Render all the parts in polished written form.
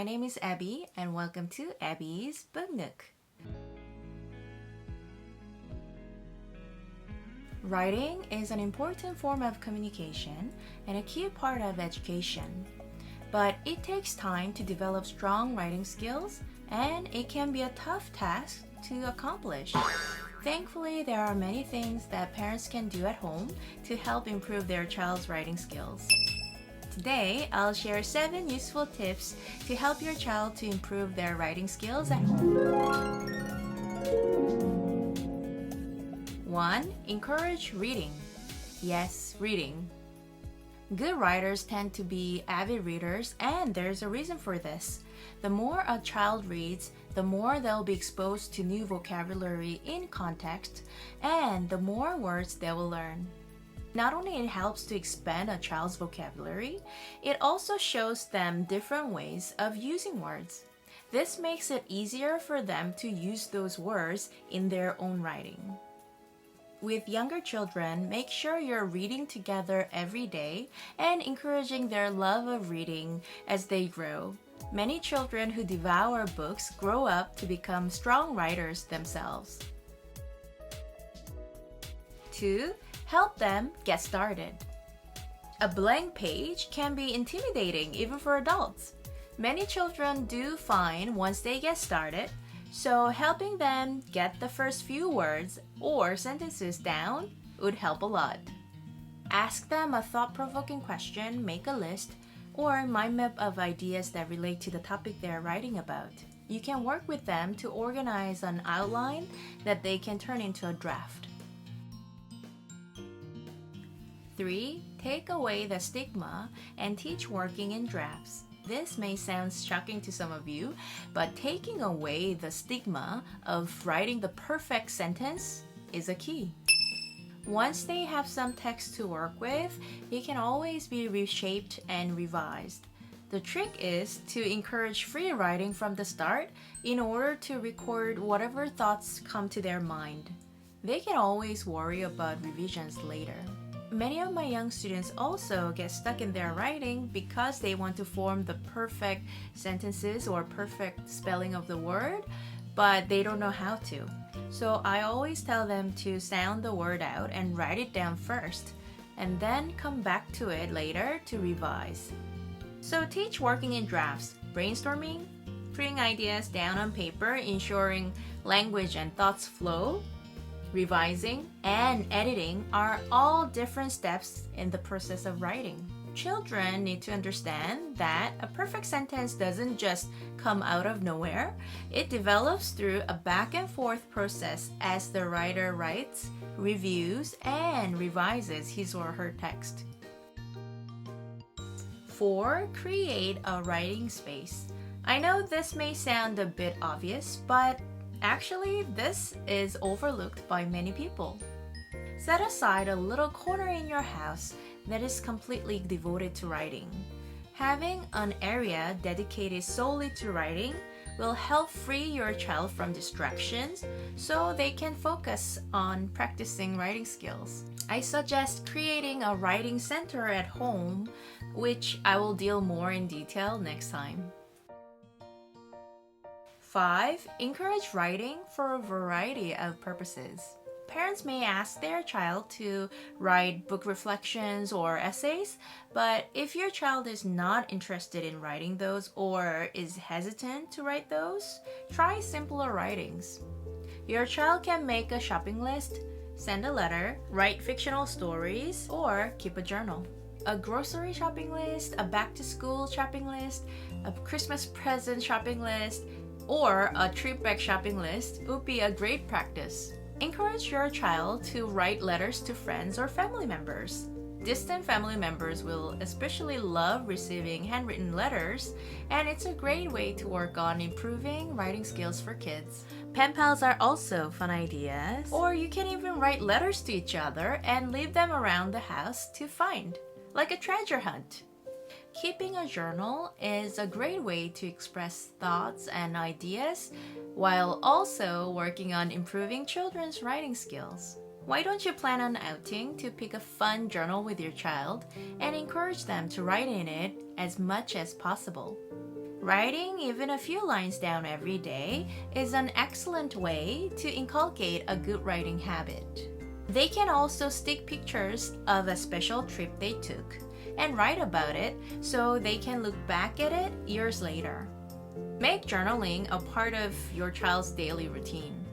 my name is Abby and welcome to Abby's Book Nook. Writing is an important form of communication and a key part of education. But it takes time to develop strong writing skills and it can be a tough task to accomplish. Thankfully, there are many things that parents can do at home to help improve their child's writing skills. Today, I'll share 7 useful tips to help your child to improve their writing skills at home. 1. Encourage reading. Yes, reading. Good writers tend to be avid readers, and there's a reason for this. The more a child reads, the more they'll be exposed to new vocabulary in context, and the more words they will learn. Not only it helps to expand a child's vocabulary, it also shows them different ways of using words. This makes it easier for them to use those words in their own writing. With younger children, make sure you're reading together every day and encouraging their love of reading as they grow. Many children who devour books grow up to become strong writers themselves. 2. Help them get started. A blank page can be intimidating even for adults. Many children do fine once they get started, so helping them get the first few words or sentences down would help a lot. Ask them a thought-provoking question, make a list, or mind map of ideas that relate to the topic they're writing about. You can work with them to organize an outline that they can turn into a draft. 3. Take away the stigma and teach working in drafts. This may sound shocking to some of you, but taking away the stigma of writing the perfect sentence is a key. Once they have some text to work with, it can always be reshaped and revised. The trick is to encourage free writing from the start in order to record whatever thoughts come to their mind. They can always worry about revisions later. Many of my young students also get stuck in their writing because they want to form the perfect sentences or perfect spelling of the word, but they don't know how to. So I always tell them to sound the word out and write it down first, and then come back to it later to revise. So teach working in drafts, brainstorming, putting ideas down on paper, ensuring language and thoughts flow, revising, and editing are all different steps in the process of writing. Children need to understand that a perfect sentence doesn't just come out of nowhere. It develops through a back and forth process as the writer writes, reviews, and revises his or her text. 4. Create a writing space. I know this may sound a bit obvious, but actually, this is overlooked by many people. Set aside a little corner in your house that is completely devoted to writing. Having an area dedicated solely to writing will help free your child from distractions so they can focus on practicing writing skills. I suggest creating a writing center at home, which I will deal more in detail next time. 5. Encourage writing for a variety of purposes. Parents may ask their child to write book reflections or essays, but if your child is not interested in writing those or is hesitant to write those, try simpler writings. Your child can make a shopping list, send a letter, write fictional stories, or keep a journal. A grocery shopping list, a back-to-school shopping list, a Christmas present shopping list, or a trip back shopping list would be a great practice. Encourage your child to write letters to friends or family members. Distant family members will especially love receiving handwritten letters, and it's a great way to work on improving writing skills for kids. Pen pals are also fun ideas, or you can even write letters to each other and leave them around the house to find, like a treasure hunt. Keeping a journal is a great way to express thoughts and ideas while also working on improving children's writing skills. Why don't you plan an outing to pick a fun journal with your child and encourage them to write in it as much as possible? Writing even a few lines down every day is an excellent way to inculcate a good writing habit. They can also stick pictures of a special trip they took and write about it so they can look back at it years later. Make journaling a part of your child's daily routine.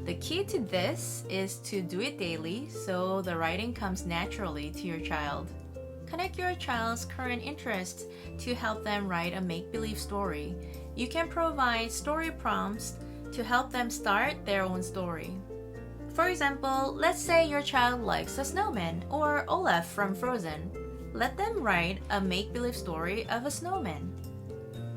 The key to this is to do it daily so the writing comes naturally to your child. Connect your child's current interests to help them write a make-believe story. You can provide story prompts to help them start their own story. For example, let's say your child likes a snowman or Olaf from Frozen. Let them write a make-believe story of a snowman.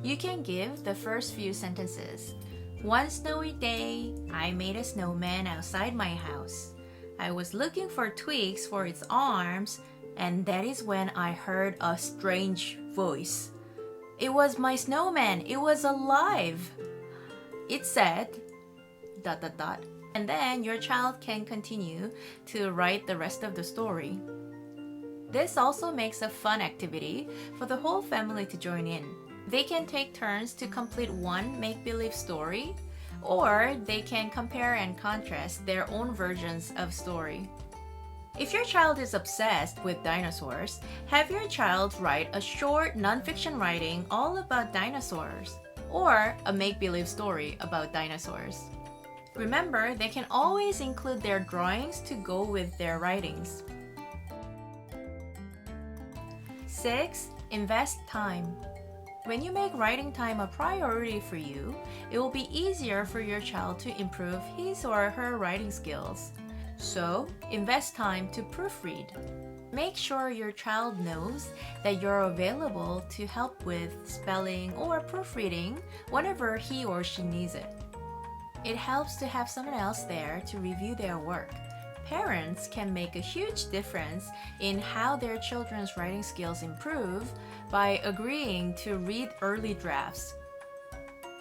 You can give the first few sentences. One snowy day, I made a snowman outside my house. I was looking for twigs for its arms, and that is when I heard a strange voice. It was my snowman. It was alive. It said, ... And then your child can continue to write the rest of the story. This also makes a fun activity for the whole family to join in. They can take turns to complete one make-believe story, or they can compare and contrast their own versions of story. If your child is obsessed with dinosaurs, have your child write a short nonfiction writing all about dinosaurs, or a make-believe story about dinosaurs. Remember, they can always include their drawings to go with their writings. 6. Invest time. When you make writing time a priority for you, it will be easier for your child to improve his or her writing skills. So, invest time to proofread. Make sure your child knows that you're available to help with spelling or proofreading whenever he or she needs it. It helps to have someone else there to review their work. Parents can make a huge difference in how their children's writing skills improve by agreeing to read early drafts.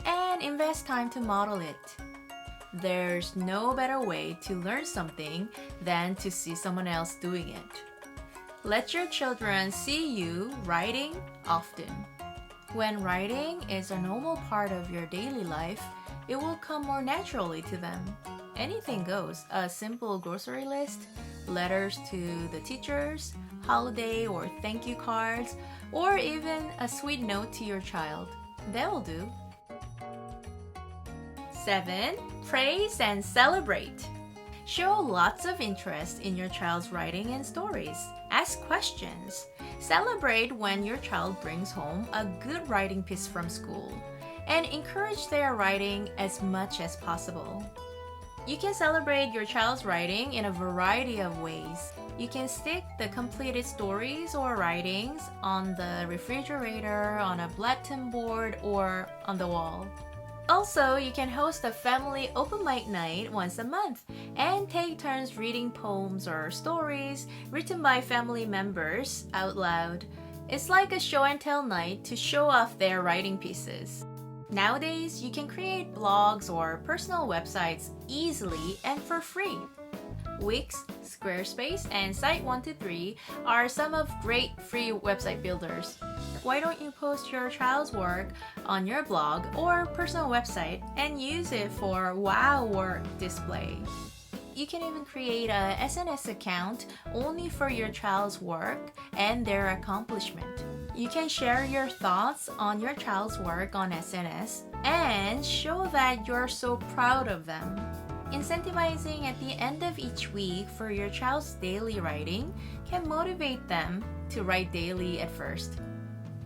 And invest time to model it. There's no better way to learn something than to see someone else doing it. Let your children see you writing often. When writing is a normal part of your daily life, it will come more naturally to them. Anything goes. A simple grocery list, letters to the teachers, holiday or thank you cards, or even a sweet note to your child. That will do. 7. Praise and celebrate. Show lots of interest in your child's writing and stories. Ask questions. Celebrate when your child brings home a good writing piece from school, and encourage their writing as much as possible. You can celebrate your child's writing in a variety of ways. You can stick the completed stories or writings on the refrigerator, on a bulletin board, or on the wall. Also, you can host a family open mic night once a month and take turns reading poems or stories written by family members out loud. It's like a show and tell night to show off their writing pieces. Nowadays, you can create blogs or personal websites easily and for free. Wix, Squarespace, and Site123 are some of great free website builders. Why don't you post your child's work on your blog or personal website and use it for wow work display? You can even create a SNS account only for your child's work and their accomplishment. You can share your thoughts on your child's work on SNS and show that you're so proud of them. Incentivizing at the end of each week for your child's daily writing can motivate them to write daily at first.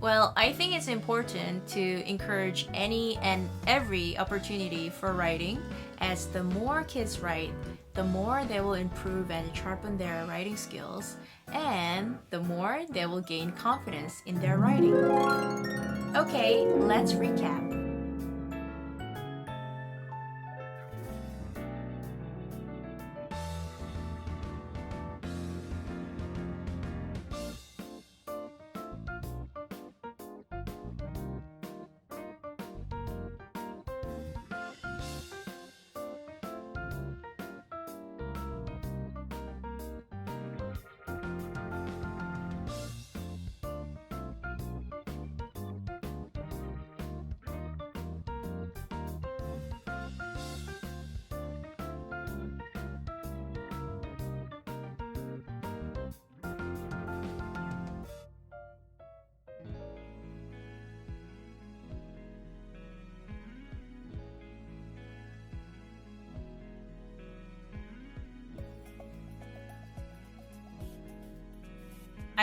Well, I think it's important to encourage any and every opportunity for writing, as the more kids write, the more they will improve and sharpen their writing skills, and the more they will gain confidence in their writing. Okay, let's recap.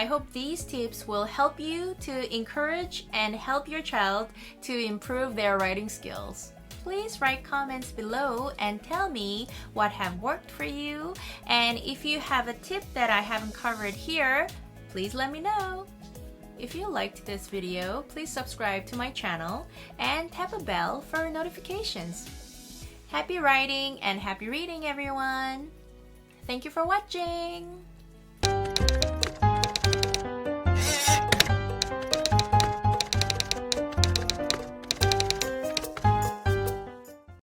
I hope these tips will help you to encourage and help your child to improve their writing skills. Please write comments below and tell me what have worked for you. And if you have a tip that I haven't covered here, please let me know. If you liked this video, please subscribe to my channel and tap a bell for notifications. Happy writing and happy reading, everyone! Thank you for watching!